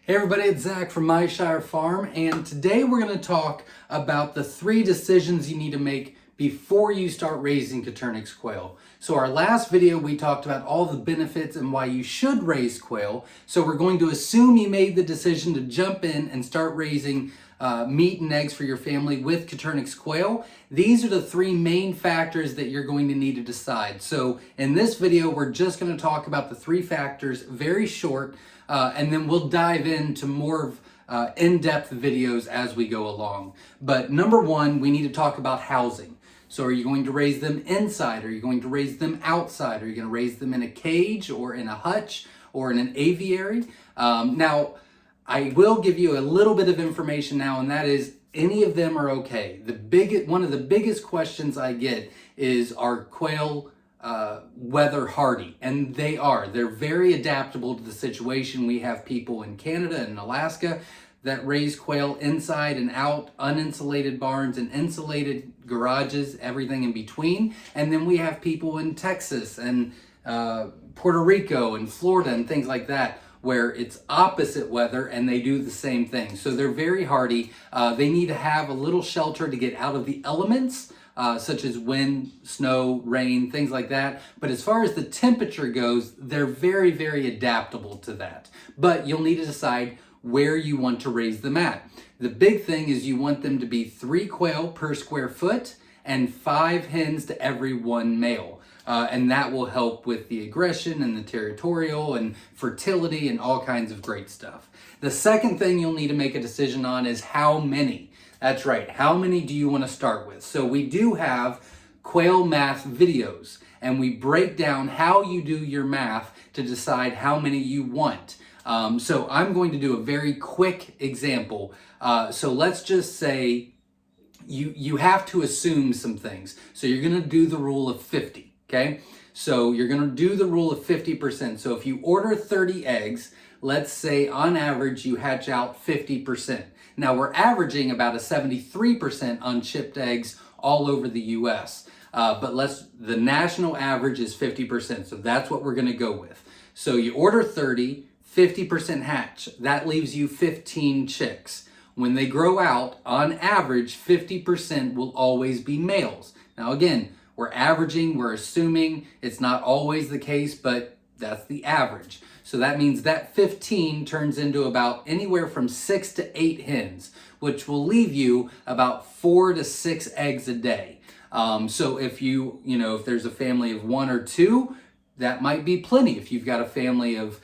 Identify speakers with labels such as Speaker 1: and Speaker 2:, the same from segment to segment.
Speaker 1: Hey everybody, it's Zach from Myshire Farm, and today we're going to talk about the 3 decisions you need to make before you start raising Coturnix quail. So our last video we talked about all the benefits and why you should raise quail. So we're going to assume you made the decision to jump in and start raising meat and eggs for your family with Coturnix quail. These are the 3 main factors that you're going to need to decide. So in this video, we're just going to talk about the 3 factors, very short, and then we'll dive into more of in-depth videos as we go along. But number 1, we need to talk about housing. So are you going to raise them inside? Are you going to raise them outside? Are you going to raise them in a cage or in a hutch or in an aviary? Now, I will give you a little bit of information now, and that is any of them are okay. One of the biggest questions I get is, are quail weather hardy? And they are. They're very adaptable to the situation. We have people in Canada and Alaska that raise quail inside and out, uninsulated barns and insulated garages, everything in between. And then we have people in Texas and Puerto Rico and Florida and things like that, where it's opposite weather and they do the same thing. So they're very hardy. They need to have a little shelter to get out of the elements, such as wind, snow, rain, things like that. But as far as the temperature goes, they're very, very adaptable to that. But you'll need to decide where you want to raise them at. The big thing is you want them to be 3 quail per square foot and 5 hens to every 1 male. And that will help with the aggression and the territorial and fertility and all kinds of great stuff. The second thing you'll need to make a decision on is how many. That's right, how many do you want to start with? So we do have quail math videos, and we break down how you do your math to decide how many you want. So I'm going to do a very quick example. So let's just say you have to assume some things. So you're going to do the rule of 50. Okay, so you're going to do the rule of 50%. So if you order 30 eggs, let's say on average you hatch out 50%. Now we're averaging about a 73% on chipped eggs all over the US. But the national average is 50%. So that's what we're going to go with. So you order 30, 50% hatch. That leaves you 15 chicks. When they grow out, on average, 50% will always be males. Now again, we're averaging, we're assuming, it's not always the case, but that's the average. So that means that 15 turns into about anywhere from 6 to 8 hens, which will leave you about 4 to 6 eggs a day. So if if there's a family of 1 or 2, that might be plenty. If you've got a family of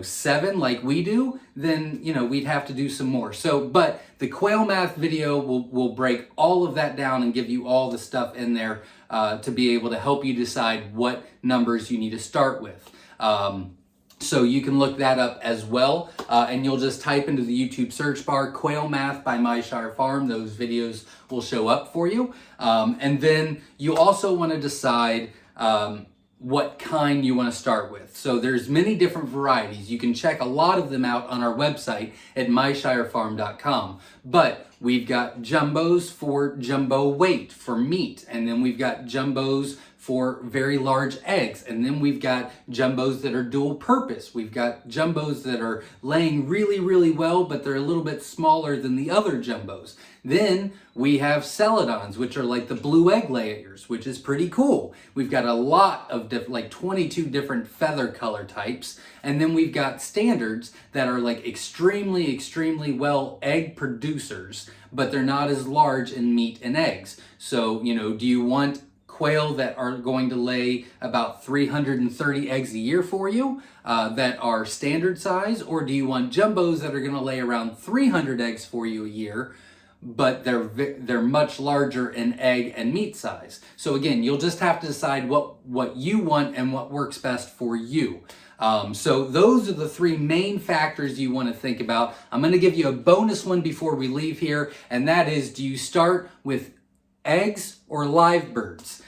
Speaker 1: 7 like we do, then we'd have to do some more. So, but the quail math video will break all of that down and give you all the stuff in there to be able to help you decide what numbers you need to start with. So you can look that up as well, and you'll just type into the YouTube search bar Quail Math by Myshire Farm. Those videos will show up for you. And then you also want to decide what kind you want to start with. So there's many different varieties. You can check a lot of them out on our website at myshirefarm.com. But we've got jumbos for jumbo weight for meat, and then we've got jumbos for very large eggs, and then we've got jumbos that are dual purpose. We've got jumbos that are laying really, really well, but they're a little bit smaller than the other jumbos. Then we have celadons, which are like the blue egg layers, which is pretty cool. We've got a lot of like 22 different feather color types. And then we've got standards that are like extremely, extremely well egg producers, but they're not as large in meat and eggs. So, do you want quail that are going to lay about 330 eggs a year for you that are standard size, or do you want jumbos that are going to lay around 300 eggs for you a year, but they're much larger in egg and meat size? So again, you'll just have to decide what you want and what works best for you. So those are the 3 main factors you want to think about. I'm going to give you a bonus one before we leave here, and that is, do you start with eggs or live birds?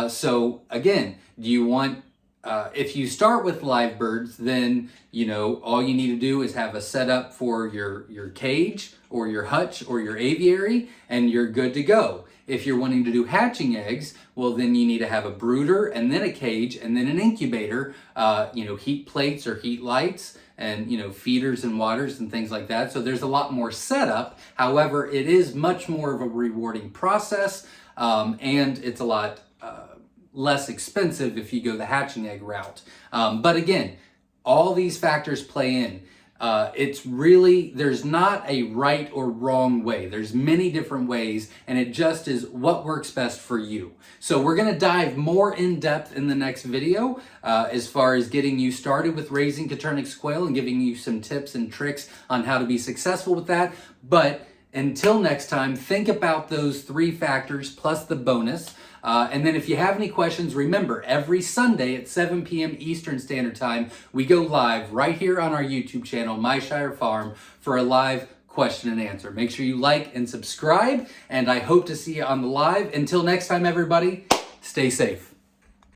Speaker 1: So again, do you want, if you start with live birds, then, all you need to do is have a setup for your cage or your hutch or your aviary, and you're good to go. If you're wanting to do hatching eggs, well, then you need to have a brooder and then a cage and then an incubator, heat plates or heat lights, and feeders and waters and things like that. So there's a lot more setup. However, it is much more of a rewarding process, and it's a lot less expensive if you go the hatching egg route. But again, all these factors play in. It's really, there's not a right or wrong way. There's many different ways, and it just is what works best for you. So we're going to dive more in depth in the next video as far as getting you started with raising Coturnix quail and giving you some tips and tricks on how to be successful with that. But until next time, think about those 3 factors plus the bonus. And then if you have any questions, remember, every Sunday at 7 p.m. Eastern Standard Time, we go live right here on our YouTube channel, Myshire Farm, for a live question and answer. Make sure you like and subscribe, and I hope to see you on the live. Until next time, everybody, stay safe.